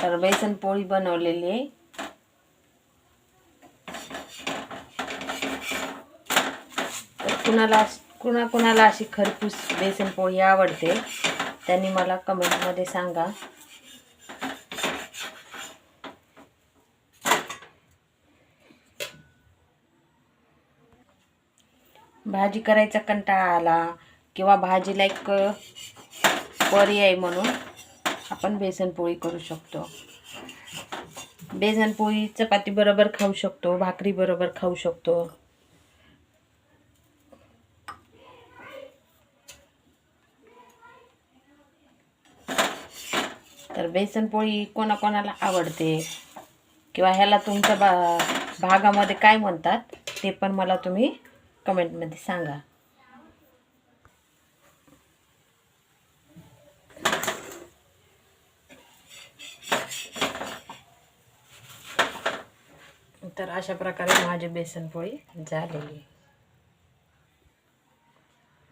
तर बेसन पोळी बनवलेली आहे. तर कुणाकुणाला अशी खरपूस बेसन पोळी आवडते त्यांनी मला कमेंटमध्ये सांगा. भाजी करायचा कंटाळा आला किंवा भाजीला एक पर्याय म्हणून आपण बेसन पोळी करू शकतो. बेसन पोळी चपाती बरोबर खाऊ शकतो, भाकरी बरोबर खाऊ शकतो. तर बेसन पोळी कोणाकोणाला आवडते किंवा ह्याला तुमच्या भागामध्ये काय म्हणतात ते पण मला तुम्ही कमेंटमध्ये सांगा. तर अशा प्रकारे माझी बेसन पोळी झालेली आहे.